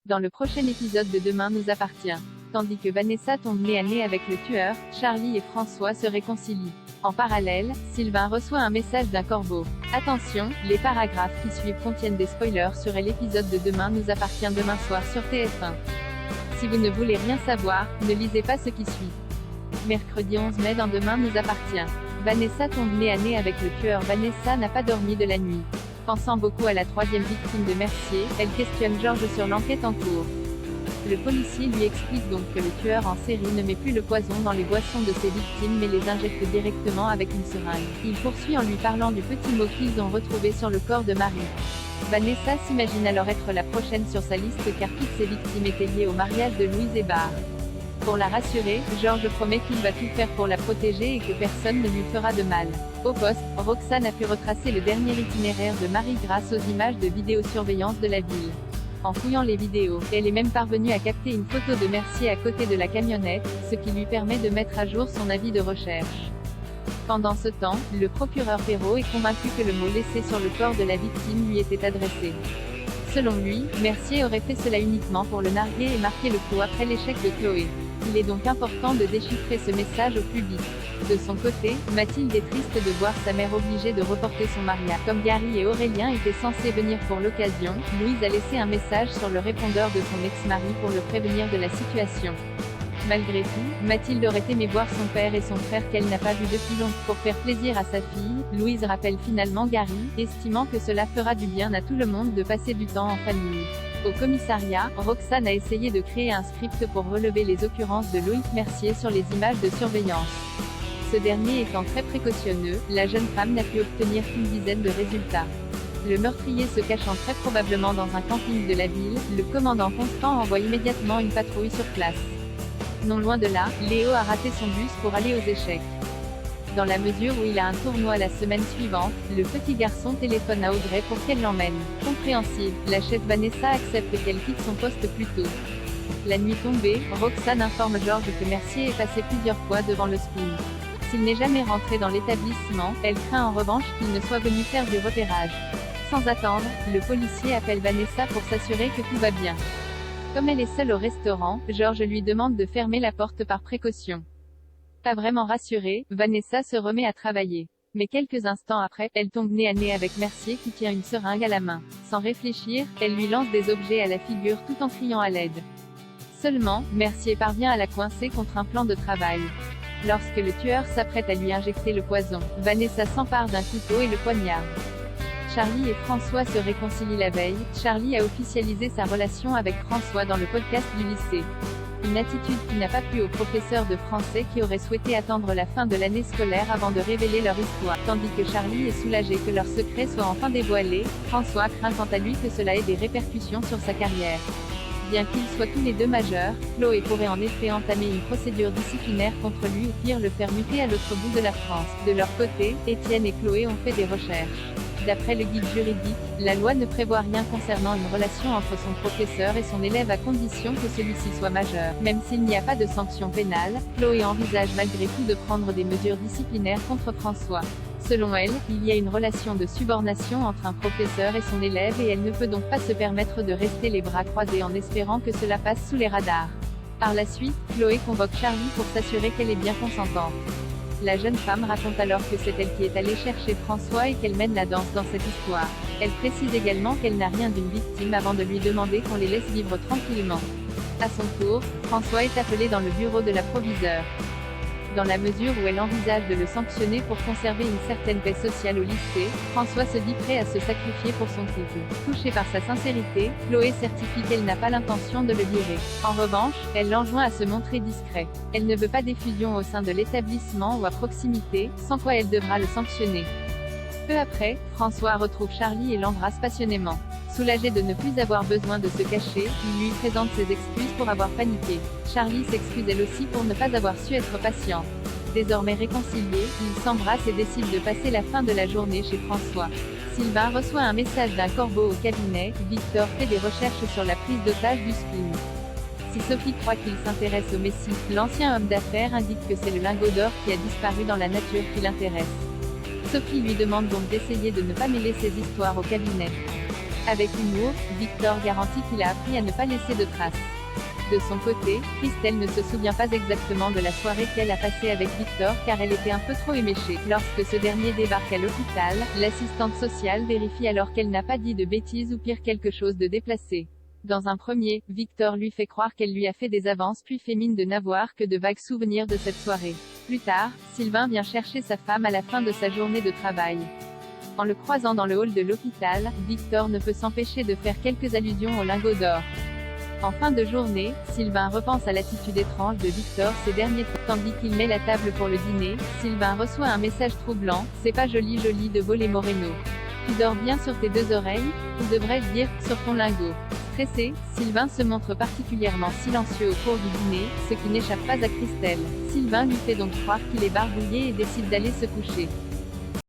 dans le prochain épisode de Demain nous appartient. Tandis que Vanessa tombe nez à nez avec le tueur, Charlie et François se réconcilient. En parallèle, Sylvain reçoit un message d'un corbeau. Attention, les paragraphes qui suivent contiennent des spoilers sur l'épisode de Demain nous appartient demain soir sur TF1. Si vous ne voulez rien savoir, ne lisez pas ce qui suit. Mercredi 11 mai dans Demain nous appartient. Vanessa tombe nez à nez avec le tueur. Vanessa n'a pas dormi de la nuit. Pensant beaucoup à la troisième victime de Mercier, elle questionne Georges sur l'enquête en cours. Le policier lui explique donc que le tueur en série ne met plus le poison dans les boissons de ses victimes mais les injecte directement avec une seringue. Il poursuit en lui parlant du petit mot qu'ils ont retrouvé sur le corps de Marie. Vanessa s'imagine alors être la prochaine sur sa liste car toutes ses victimes étaient liées au mariage de Louise et Barre. Pour la rassurer, Georges promet qu'il va tout faire pour la protéger et que personne ne lui fera de mal. Au poste, Roxane a pu retracer le dernier itinéraire de Marie grâce aux images de vidéosurveillance de la ville. En fouillant les vidéos, elle est même parvenue à capter une photo de Mercier à côté de la camionnette, ce qui lui permet de mettre à jour son avis de recherche. Pendant ce temps, le procureur Perrault est convaincu que le mot laissé sur le corps de la victime lui était adressé. Selon lui, Mercier aurait fait cela uniquement pour le narguer et marquer le coup après l'échec de Chloé. Il est donc important de déchiffrer ce message au plus vite. De son côté, Mathilde est triste de voir sa mère obligée de reporter son mariage. Comme Gary et Aurélien étaient censés venir pour l'occasion, Louise a laissé un message sur le répondeur de son ex-mari pour le prévenir de la situation. Malgré tout, Mathilde aurait aimé voir son père et son frère qu'elle n'a pas vu depuis longtemps. Pour faire plaisir à sa fille, Louise rappelle finalement Gary, estimant que cela fera du bien à tout le monde de passer du temps en famille. Au commissariat, Roxane a essayé de créer un script pour relever les occurrences de Loïc Mercier sur les images de surveillance. Ce dernier étant très précautionneux, la jeune femme n'a pu obtenir qu'une dizaine de résultats. Le meurtrier se cachant très probablement dans un camping de la ville, le commandant Constant envoie immédiatement une patrouille sur place. Non loin de là, Léo a raté son bus pour aller aux échecs. Dans la mesure où il a un tournoi la semaine suivante, le petit garçon téléphone à Audrey pour qu'elle l'emmène. Compréhensible, la chef Vanessa accepte qu'elle quitte son poste plus tôt. La nuit tombée, Roxane informe Georges que Mercier est passé plusieurs fois devant le spin. S'il n'est jamais rentré dans l'établissement, elle craint en revanche qu'il ne soit venu faire du repérage. Sans attendre, le policier appelle Vanessa pour s'assurer que tout va bien. Comme elle est seule au restaurant, Georges lui demande de fermer la porte par précaution. Pas vraiment rassurée, Vanessa se remet à travailler. Mais quelques instants après, elle tombe nez à nez avec Mercier qui tient une seringue à la main. Sans réfléchir, elle lui lance des objets à la figure tout en criant à l'aide. Seulement, Mercier parvient à la coincer contre un plan de travail. Lorsque le tueur s'apprête à lui injecter le poison, Vanessa s'empare d'un couteau et le poignarde. Charlie et François se réconcilient la veille. Charlie a officialisé sa relation avec François dans le podcast du lycée. Une attitude qui n'a pas plu aux professeurs de français qui auraient souhaité attendre la fin de l'année scolaire avant de révéler leur histoire. Tandis que Charlie est soulagé que leur secret soit enfin dévoilé, François craint quant à lui que cela ait des répercussions sur sa carrière. Bien qu'ils soient tous les deux majeurs, Chloé pourrait en effet entamer une procédure disciplinaire contre lui ou pire le faire muter à l'autre bout de la France. De leur côté, Étienne et Chloé ont fait des recherches. D'après le guide juridique, la loi ne prévoit rien concernant une relation entre son professeur et son élève à condition que celui-ci soit majeur. Même s'il n'y a pas de sanction pénale, Chloé envisage malgré tout de prendre des mesures disciplinaires contre François. Selon elle, il y a une relation de subordination entre un professeur et son élève et elle ne peut donc pas se permettre de rester les bras croisés en espérant que cela passe sous les radars. Par la suite, Chloé convoque Charlie pour s'assurer qu'elle est bien consentante. La jeune femme raconte alors que c'est elle qui est allée chercher François et qu'elle mène la danse dans cette histoire. Elle précise également qu'elle n'a rien d'une victime avant de lui demander qu'on les laisse vivre tranquillement. À son tour, François est appelé dans le bureau de la proviseure. Dans la mesure où elle envisage de le sanctionner pour conserver une certaine paix sociale au lycée, François se dit prêt à se sacrifier pour son couple. Touchée par sa sincérité, Chloé certifie qu'elle n'a pas l'intention de le virer. En revanche, elle l'enjoint à se montrer discret. Elle ne veut pas d'effusion au sein de l'établissement ou à proximité, sans quoi elle devra le sanctionner. Peu après, François retrouve Charlie et l'embrasse passionnément. Soulagé de ne plus avoir besoin de se cacher, il lui présente ses excuses pour avoir paniqué. Charlie s'excuse elle aussi pour ne pas avoir su être patiente. Désormais réconciliés, ils s'embrassent et décident de passer la fin de la journée chez François. Sylvain reçoit un message d'un corbeau au cabinet. Victor fait des recherches sur la prise d'otage du spleen. Si Sophie croit qu'il s'intéresse au Messie, l'ancien homme d'affaires indique que c'est le lingot d'or qui a disparu dans la nature qui l'intéresse. Sophie lui demande donc d'essayer de ne pas mêler ses histoires au cabinet. Avec humour, Victor garantit qu'il a appris à ne pas laisser de traces. De son côté, Christelle ne se souvient pas exactement de la soirée qu'elle a passée avec Victor car elle était un peu trop éméchée. Lorsque ce dernier débarque à l'hôpital, l'assistante sociale vérifie alors qu'elle n'a pas dit de bêtises ou pire quelque chose de déplacé. Dans un premier, Victor lui fait croire qu'elle lui a fait des avances puis fait mine de n'avoir que de vagues souvenirs de cette soirée. Plus tard, Sylvain vient chercher sa femme à la fin de sa journée de travail. En le croisant dans le hall de l'hôpital, Victor ne peut s'empêcher de faire quelques allusions au lingot d'or. En fin de journée, Sylvain repense à l'attitude étrange de Victor ces derniers temps. Tandis qu'il met la table pour le dîner, Sylvain reçoit un message troublant, « C'est pas joli de Voler Moreno. Tu dors bien sur tes deux oreilles, ou devrais-je dire, sur ton lingot ?» Stressé, Sylvain se montre particulièrement silencieux au cours du dîner, ce qui n'échappe pas à Christelle. Sylvain lui fait donc croire qu'il est barbouillé et décide d'aller se coucher.